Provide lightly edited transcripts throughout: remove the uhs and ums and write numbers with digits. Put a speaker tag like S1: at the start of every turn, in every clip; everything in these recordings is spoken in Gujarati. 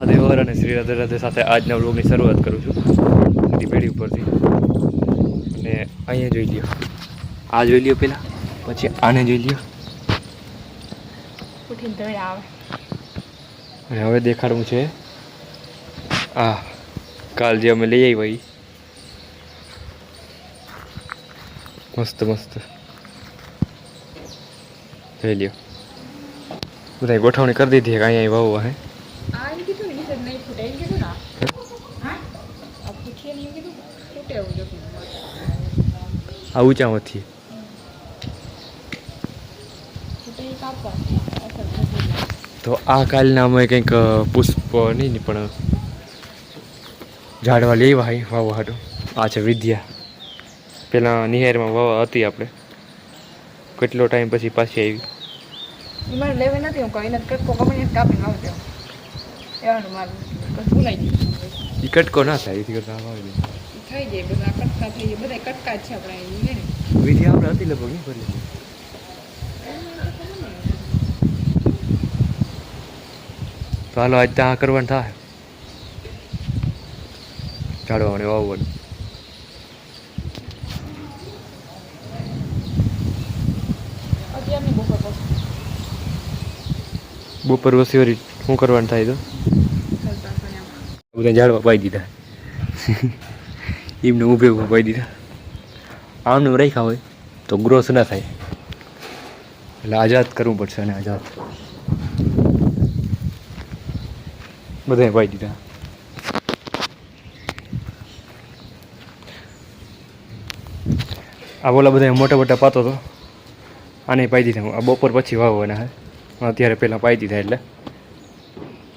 S1: દેવર અને શ્રી રાધે રાધે સાથે આજના વ્લોગની શરૂઆત કરું છું સીધી પેઢી ઉપરથી. અને અહીંયા જોઈ લ્યો, આ જોઈ લ્યો પહેલાં, પછી આને જોઈ લ્યો. અને હવે દેખાડવું છે આ કાલ જે અમે લઈ આવ્યા એ મસ્ત મસ્ત જોઈ લ્યો. બધા ગોઠવણી કરી દીધી કે અહીંયા વાવવા હે. આ ઊંચામાંથી તો આ કાલના અમે કંઈક પુષ્પ નહીં પણ ઝાડવા લેવા હોય વાવવા હાટું. આ છે વિદ્યા, પેલા નિહારમાં વાવવા હતી આપણે, કેટલો ટાઈમ પછી પાછી આવી.
S2: મારે લેવી નથી, હું કઈ નથી કટકો કમણી કાપીને આવજો એવાનું મારું ભૂલાઈ ગયું.
S1: એ કટકો ના થાય એથી કરતા વાવી દે
S2: થઈ જાય, બધા કટકા થઈ જાય, બધા કટકા જ છે આપણે ને.
S1: વિધિ આપણે હતી લગભગ નહીં કરી લીધી. તો હાલો આજ ત્યાં કરવાનું થાય, ઝાડવાનું વાવવાનું.
S2: અત્યારની બપોર પછી
S1: બપોર વસી વળી શું કરવાનું થાય તો બધા ઝાડવા પાઈ દીધા. એમને ઊભે ઊભા પાઈ દીધા. આમનું રાખ્યા હોય તો ગ્રોથ ના થાય, એટલે આઝાદ કરવું પડશે. અને આઝાદ બધાએ પાઈ દીધા. આ બોલા બધા મોટા મોટા પાતો તો આને પાઈ દીધા. આ બપોર પછી વાવવાના હે, અત્યારે પહેલાં પાઈ દીધા એટલે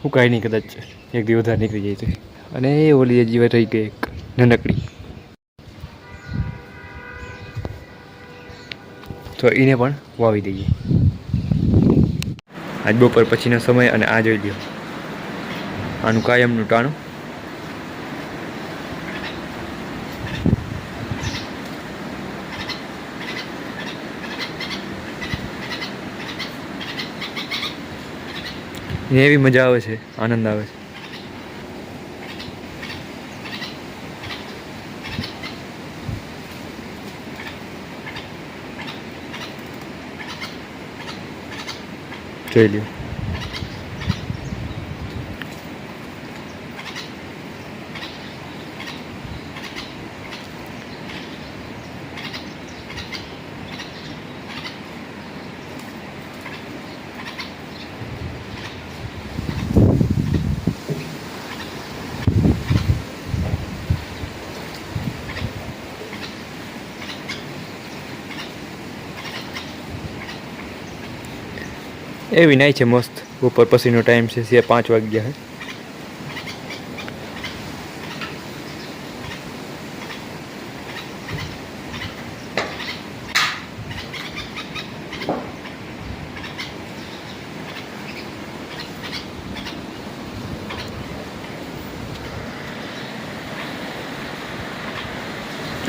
S1: હું કાંઈ નહીં, કદાચ એક દી વધારે નીકળી જાય તો. અને એ ઓલી જીવા રહી ગઈ એક નાનકડી, તો એને પણ વાવી દઈએ આજ બપોર પછીનો સમય. અને આ જોઈ લ્યો, આનું કાયમનું ટાણું. એવી મજા આવે છે, આનંદ આવે છે. જોઈ લ્યો. એવી નાઈ છે મસ્ત. બપોર પછીનો ટાઈમ છે, 5 વાગ્યા છે.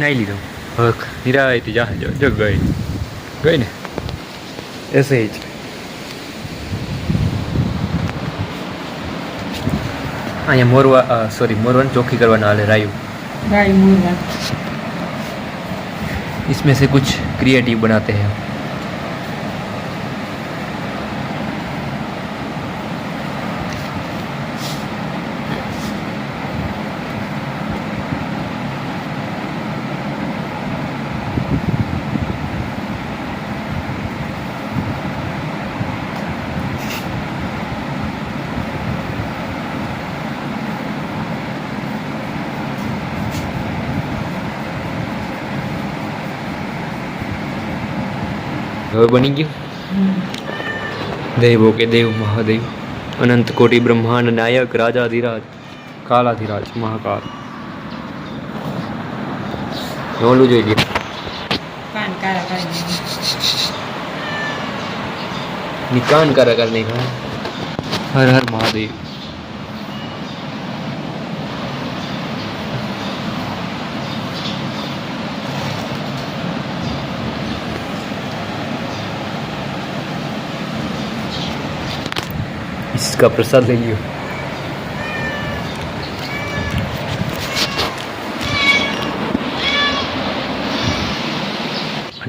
S1: નાઈ લીધો હક નિરાયતી જા જો ગઈ ને એસે જ. અહીંયા मोरवन चौकी करवाना वाले रायू
S2: मोरवन,
S1: इसमें से कुछ क्रिएटिव बनाते हैं. હવે બની ગયું. દેવો કે દેવ મહાદેવ, અનંત કોટી બ્રહ્માંડ નાયક, રાજાધિરાજ, કાલાધિરાજ, મહાકાલ. ઓલું જોઈ લે,
S2: કાન કારા કાન
S1: निकान करा करने का. हर हर महादेव. इसका प्रसाद ले लियो.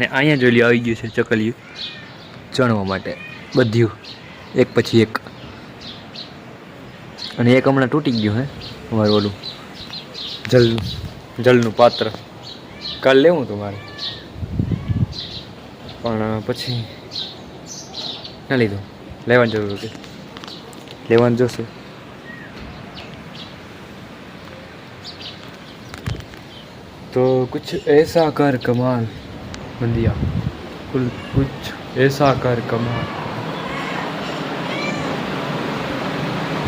S1: અને અહીંયા જોઈ લ્યો આવી ગયું છે ચકલિયું ચણવા માટે બધ્યું એક પછી એક. અને એક હમણાં તૂટી ગયું હે અમારું ઓલું જલનું પાત્ર. કાલ લેવું હતું મારે પણ પછી ના લીધું. લેવાની જરૂર હતી, લેવાનું જોશે. तो कुछ ऐसा कर कमाल बंदिया कुछ ऐसा कर कमाल.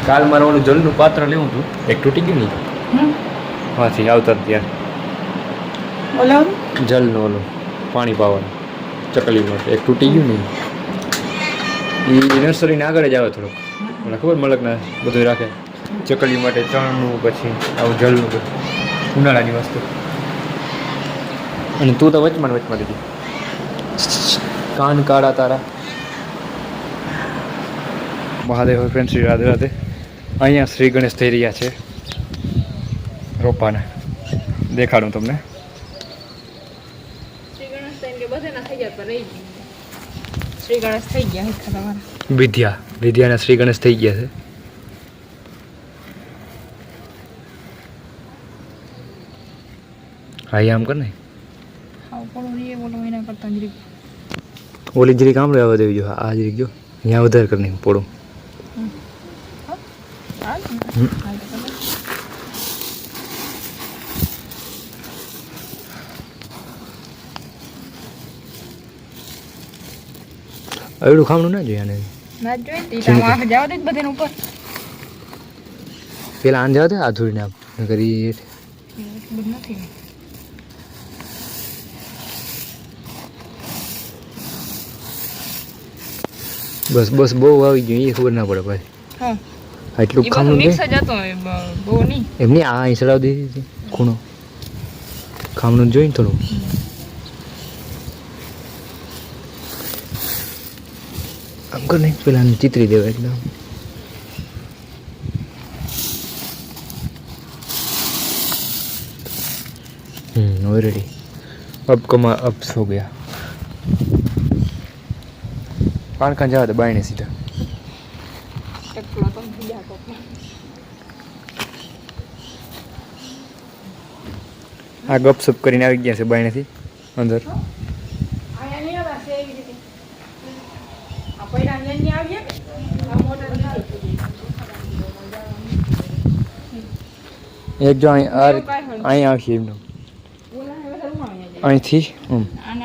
S1: કાલ મારે ઓલું જલનું પાત્ર લેવું હતું, એક તૂટી ગયું નહીં હાથી આવતા ત્યાં
S2: ઓલો
S1: જલનું ઓલું પાણી પાવાનું ચકલીનું એક તૂટી ગયું નહીં. એ નર્સરીને આગળ જ આવે થોડુંક, મને ખબર મલકના બધું રાખે ચકલી માટે ચણનું, પછી આવું જલનું બધું ઉનાળાની વસ્તુ. અને તું તો વચમાં લીધી કાન કાળા તારા. મહાદેવ ફ્રેન્ડ શ્રી રાધે રાધે. અહીંયા શ્રી ગણેશ થઈ રહ્યા છે રોપાના. દેખાડું તમને.
S2: શ્રી ગણેશ તો એમ કે બધાના થઈ ગયા, પણ રહી ગયું. શ્રી ગણેશ થઈ ગયા હે તમારા.
S1: વિદ્યાના શ્રી ગણેશ થઈ ગયા છે. હા આમ કર ને.
S2: હા પણ એ બોલો એના કરતા જરીક
S1: ઓલી જરીક આમ રહેવા દેવી જો. આ જરીક જો અહીંયા વધારે કરી નાખું પોડું. એવડું ખામણું ના જોઈએ આને.
S2: ના જોઈ તી આખ જાવ દે બધાને ઉપર.
S1: પેલા આન જાવ દે આ ધોઈને આપ કરી.
S2: બધું નથી.
S1: બસ બસ બહુ આવી ગયું એ ખબર ના પડે ભાઈ.
S2: હા
S1: એટલું
S2: એ બધું
S1: ખામણું
S2: મિક્સ જ હતો બહુ નહીં.
S1: એમની આ અહીં ચડાવી દીધી હતી ખૂણો. ખામણું જોઈને થોડું. આમ કર નહીં પેલા ચિતરી દેવા એકદમ. ऑलरेडी अब सो गया. पान कहाँ जावा था बाई ने सीधा. आ गपसप કરીને આવી ગયા છે બાયણેથી અંદર. એક જો અહીં આવશે એમનું અહીંથી
S2: આને